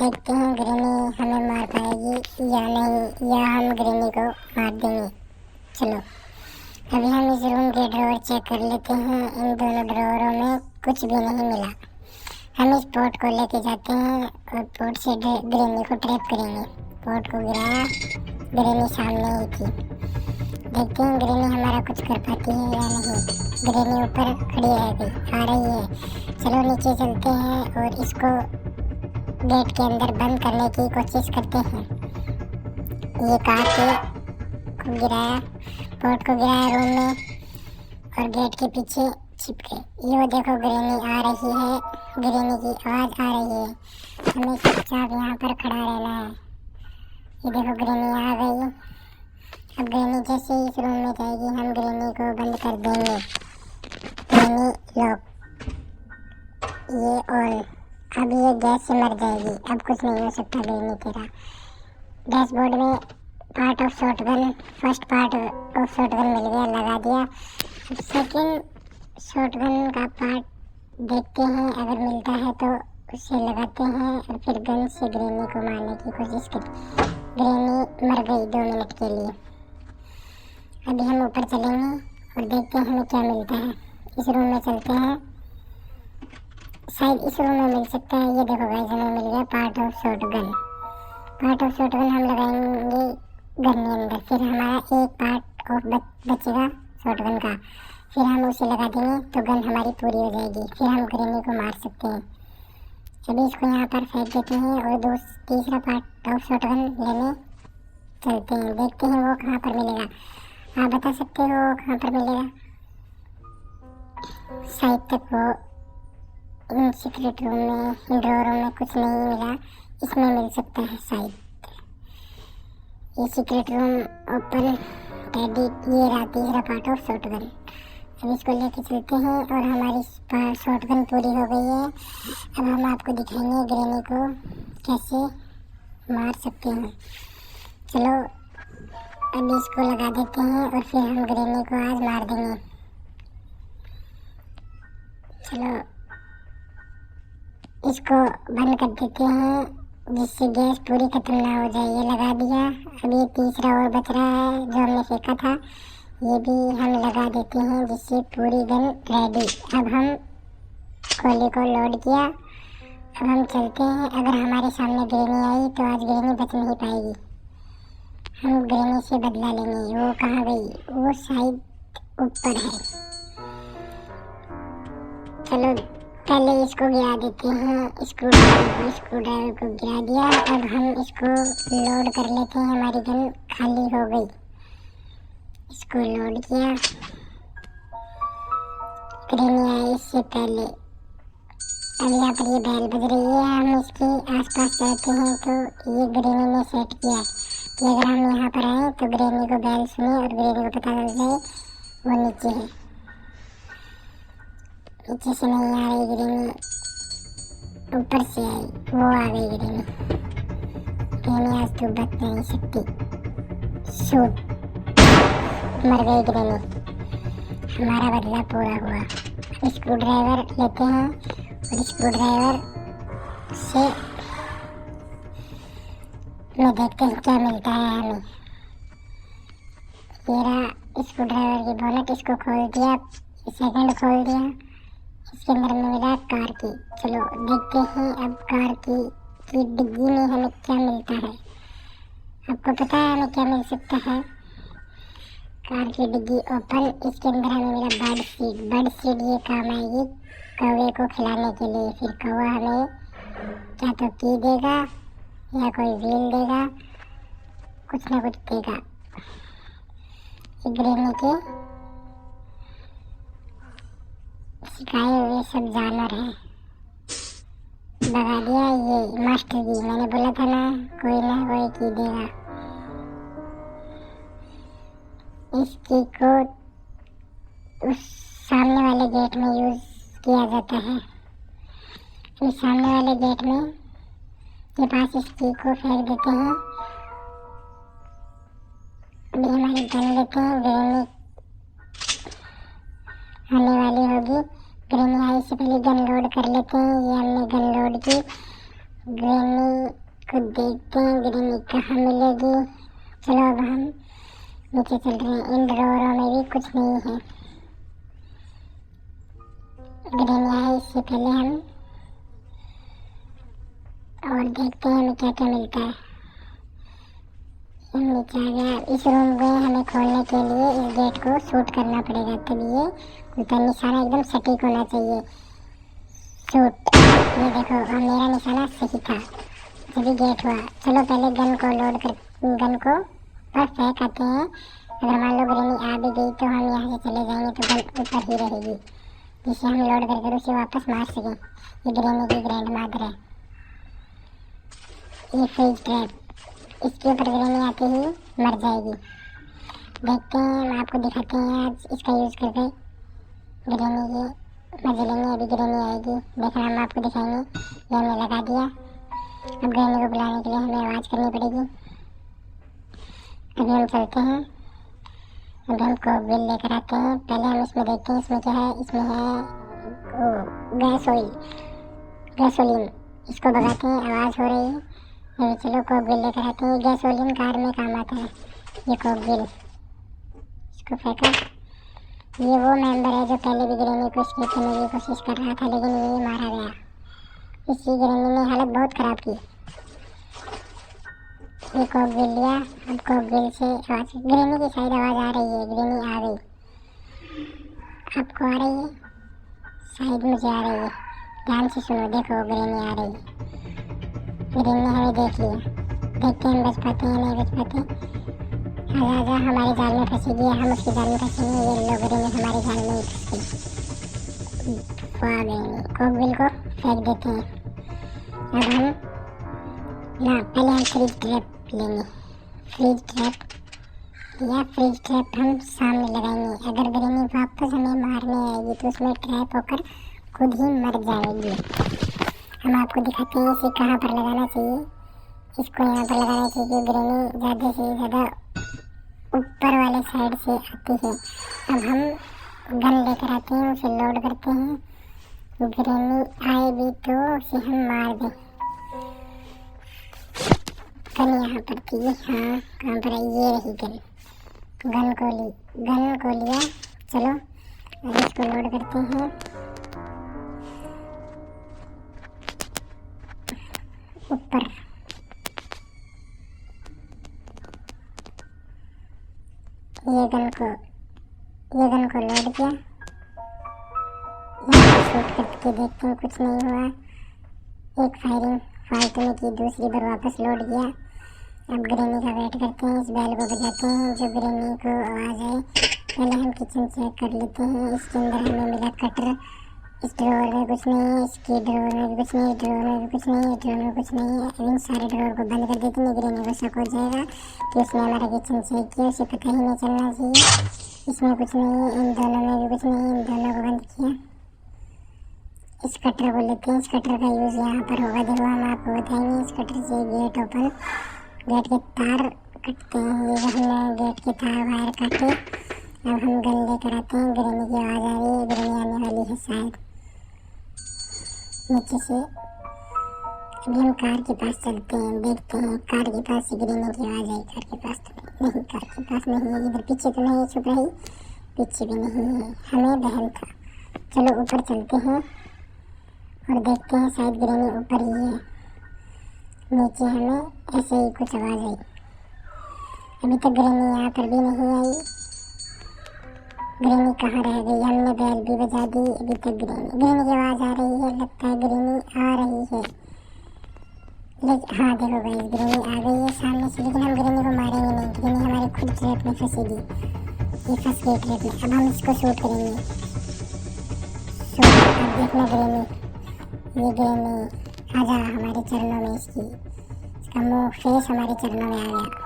देखते हैं ग्रेनी हमें मार पाएगी या नहीं, या हम ग्रेनी को मार देंगे। चलो अभी हम इस रूम के ड्रॉअर चेक कर लेते हैं। इन दोनों ड्रॉअरों में कुछ भी नहीं मिला। हम इस पॉट को लेके जाते हैं और पॉट से ग्रेनी को ट्रैप करेंगे। पॉट को गिराया, ग्रेनी सामने ही थी। देखते हैं ग्रेनी हमारा कुछ कर पाती है या नहीं। ग्रेनी ऊपर खड़ी रह गई, आ रही है। चलो नीचे चलते हैं और इसको गेट के अंदर बंद करने की कोशिश करते हैं। ये काट को गिराया, पॉट को गिराया रूम में और गेट के पीछे छिप गए। ये देखो ग्रेनी आ रही है, ग्रेनी की आवाज़ आ रही है। हमें चुपचाप यहाँ पर खड़ा रहना है। ये देखो ग्रेनी आ गई। अब ग्रेनी जैसे ही इस रूम में जाएगी हम ग्रेनी को बंद कर देंगे। ग्रेनी लॉक, ये ऑन। अब ये गैस से मर जाएगी। अब कुछ नहीं हो सकता ग्रेनी तेरा। डैशबोर्ड में part of shotgun, first part of shotgun मिल गया, लगा दिया। अब सेकंड शॉटगन का पार्ट देखते हैं, अगर मिलता है तो उसे लगाते हैं और फिर गन से ग्रेनी को मारने की कोशिश करें। ग्रेनी मर गई 2 मिनट के लिए। अभी हम ऊपर चलेंगे और देखते हैं हमें क्या मिलता है। इस रूम में चलते हैं, शायद इस रूम में मिल सकता है। ये देखो गाइस हमें मिल गया part of shotgun. Part of shotgun हम लगाएंगे गन के अंदर, फिर हमारा एक पार्ट ऑफ बचेगा शॉटगन का, फिर हम उसे लगा देंगे तो गन हमारी पूरी हो जाएगी। फिर हम ग्रेनी को मार सकते हैं। अभी इसको यहाँ पर फेंक देते हैं और तीसरा पार्ट ऑफ शॉटगन लेने चलते हैं। देखते हैं वो कहाँ पर मिलेगा। आप बता सकते हो कहाँ पर मिलेगा? शायद तक वो इन सीक्रेट रूम में, इन ड्रॉअरों में कुछ नहीं मिला, इसमें मिल सकता है शायद। ये सीक्रेट रूम ओपन टेडी, ये रहा तीसरा पार्ट ऑफ शॉटगन। अब इसको लेके चलते हैं और हमारी शॉटगन पूरी हो गई है। अब हम आपको दिखाएंगे ग्रेनी को कैसे मार सकते हैं। चलो अभी इसको लगा देते हैं और फिर हम ग्रेनी को आज मार देंगे। चलो इसको बंद कर देते हैं जिससे गैस पूरी खत्म ना हो जाए। ये लगा दिया। अब ये तीसरा और बच रहा है जो हमने फेंका था, ये भी हम लगा देते हैं जिससे पूरी गन रेडी। अब हम गोली को लोड किया। अब हम चलते हैं। अगर हमारे सामने ग्रेनी आई तो आज ग्रेनी बच नहीं पाएगी। हम ग्रेनी से बदला लेंगे। वो कहाँ गई? वो शायद ऊपर है। चलो पहले इसको गिरा देते हैं, स्क्रू ड्राइवर को गिरा दिया। अब हम इसको लोड कर लेते हैं। हमारी गन खाली हो गई। इसको लोड किया। ग्रेनी आई इससे पहले। अब यहाँ पर ये बैल बज रही है। हम इसके आसपास चलते हैं तो ये ग्रेनी ने सेट किया कि अगर हम यहाँ पर आए तो ग्रेनी को बैल सुने और ग्रेनी को पता चल जाए वो नीचे है। नीचे से नहीं आ रही ग्रेनी, ऊपर से आई। वो आ गई ग्रेनी। ग्रेनी आज तो बच नहीं सकती। शूट, मर गई ग्रेनी। हमारा बदला पूरा हुआ। स्क्रू ड्राइवर लेते हैं और स्क्रू ड्राइवर से मैं देखते हैं क्या मिलता है हमें। ये रहा स्क्रू ड्राइवर की बोनट, इसको खोल दिया, सेकंड खोल दिया। इसके अंदर में मिला कार की। चलो देखते हैं अब कार की डिग्गी में हमें क्या मिलता है। आपको पता है हमें क्या मिल सकता है? कार की डिग्गी ओपन। इसके अंदर हमें मिला बर्ड सीड। बर्ड सीड ये काम आएगी कौवे को खिलाने के लिए। फिर कौवा हमें क्या तो की देगा या कोई व्हील देगा, कुछ ना कुछ देगा। ग्रेनी के सिखाए हुए सब जानवर हैं। भगा दिया। ये मास्टर की, मैंने बोला था ना कोई की देगा। इस की को उस सामने वाले गेट में यूज किया जाता है। फिर सामने वाले गेट में के पास इस की को फेंक देते हैं। अभी हमारी गन लेते हैं। ग्रेनी आने वाली होगी। ग्रेनी आई से पहले गन लोड कर लेते हैं। ये हमने गन लोड की ग्रेनी को देखते हैं, ग्रेनी कहाँ मिलेगी। चलो अब हम नीचे चल रहे हैं। इन ड्रॉरों में भी कुछ नहीं है। ग्रेनी आए इससे पहले हम और देखते हैं हमें क्या क्या मिलता है। हम नीचे आ गया। इस रूम में हमें खोलने के लिए इस गेट को शूट करना पड़ेगा, तभी ये खुलता है। निशाना एकदम सटीक होना चाहिए। शूट, ये देखो और मेरा निशाना सही था जब गेट हुआ। चलो पहले गन को लोड कर, गन को पर फेंक आते हैं। अगर मान लो ग्रेनी आ भी गई तो हम यहाँ से चले जाएंगे तो गन ऊपर ही रहेगी, जिसे हम लोड करके उसे वापस मार सकें। ये ग्रेनी की ग्रैंड मादर है। ये फ्रीज ट्रैप, इसके ऊपर ग्रेनी आते ही मर जाएगी। देखते हैं, हम आपको दिखाते हैं आज इसका यूज़ करके ग्रेनी के मजे लेंगे। अभी ग्रेनी आएगी, देखना हम आपको दिखाएंगे। ये हमने लगा दिया। अब ग्रेनी को बुलाने के लिए हमें आवाज़ करनी पड़ेगी। अभी हम चलते हैं। अभी हम कोकबिल लेकर आते हैं। पहले हम इसमें देखते हैं इसमें क्या है। इसमें है गैस ऑयल, गैसोलीन। इसको भगाते हैं, आवाज़ हो रही है। अभी चलो कोकबिल लेकर आते हैं। गैसोलीन कार में काम आता है ये कोकबिल। इसको फेंका। ये वो मेंबर है जो पहले भी ग्रेनी को एस्केप करने की कोशिश कर रहा था, लेकिन ये मारा गया। इसी ग्रेनी ने हालत बहुत ख़राब की। ये कोकबिल लिया। अब कोकबिल से आवाज़, ग्रेनी की शायद आवाज़ आ रही है। ग्रेनी आ गई। आपको आ रही है? शायद मुझे आ रही है। ध्यान से सुनो, देखो ग्रेनी आ रही है। ग्रेनी ने हमें देख लिया। देखते हैं हम बच पाते हैं नहीं बच पाते। आजा हमारे जाल में फंसेगी, हम उसके जाल में फंसेंगे। ये लोग ग्रेनी हमारे जाल में ही फंस गई। वाह ग्रेनी, कोकबिल को फेंक देते हैं। अब हम ना, पहले हम फ्रीज ट्रैप लेंगे। फ्रीज ट्रैप या फ्रीज ट्रैप हम सामने लगाएंगे। अगर ग्रेनी वापस हमें मारने आएगी तो उसमें ट्रैप होकर खुद ही मर जाएगी। हम आपको दिखाते हैं इसे कहाँ पर लगाना चाहिए। इसको यहाँ पर लगाना चाहिए क्योंकि ग्रेनी ज़्यादा से ज़्यादा ऊपर वाले साइड से आती है। अब हम गन लेकर आते हैं, उसे लोड करते हैं। ग्रेनी आए भी तो उसे हम मार दें। गन यहाँ पर थी, हाँ कहाँ पर है, ये रही गन। गन को लिया। चलो अब इसको लोड करते हैं। ऊपर ये गन को लोड किया। यहाँ शूट करके देखते हैं, कुछ नहीं हुआ। एक फायरिंग फालतू में की, दूसरी बार वापस लोड किया। अब ग्रेनी का वेट करते हैं। इस बैल को बजाते हैं जो ग्रेनी को आवाज़ आए। पहले हम किचन चेक कर लेते हैं। इसके अंदर हमें मिला कटर। इस ड्रॉअर में कुछ नहीं है, इसके ड्रॉअर में भी कुछ नहीं है, ड्रॉअर में भी कुछ नहीं है, ड्रॉअर में कुछ नहीं है। इन सारे ड्रॉअर को बंद कर देते हैं। ग्रेनी को शक हो जाएगा कि उसने हमारा किचन चेक किया, उसे पता ही नहीं चलना चाहिए। इसमें कुछ नहीं है, इन दोनों में भी कुछ नहीं है, इन दोनों को बंद किया। इस कटर को लेते हैं। इस कटर का यूज़ यहाँ पर होगा, देखो हम आपको बताएंगे। इस कटर से गेट ओपन, गेट के तार कटते हैं। ये हमने गेट के तार वायर काटे। अब हम गन लेकर आते हैं। ग्रेनी की आवाज़ आ रही है, ग्रेनी आने वाली है शायद नीचे से। अभी हम कार के पास चलते हैं, देखते हैं कार के पास से ग्रेनी की आवाज़ आई। कार के पास तो नहीं, कार के पास नहीं है। इधर पीछे तो नहीं, छुप रही, पीछे भी नहीं है। हमें बहन था। चलो ऊपर चलते हैं और देखते हैं, शायद ग्रेनी ऊपर ही है। नीचे हमें ऐसे ही कुछ आवाज़ आई। अभी तक ग्रेनी यहाँ पर भी नहीं आई। ग्रेनी कहाँ रह गई? हमने बैल भी बजा दी, अभी तक ग्रेनी की आवाज़ आ रही है। लगता है ग्रेनी आ रही है। हाँ देखो गाइस, ग्रेनी आ गई है सामने से, लेकिन हम ग्रेनी को मारेंगे नहीं। ग्रेनी हमारे खुद ट्रैप में फंसेगी। ये फंस गई ट्रैप में। अब हम इसको शूट करेंगे। शूट, अब देखना ग्रेनी, ये ग्रेनी आजा हमारे चरणों में। इसका मुँह फेस हमारे चरणों में आ गया।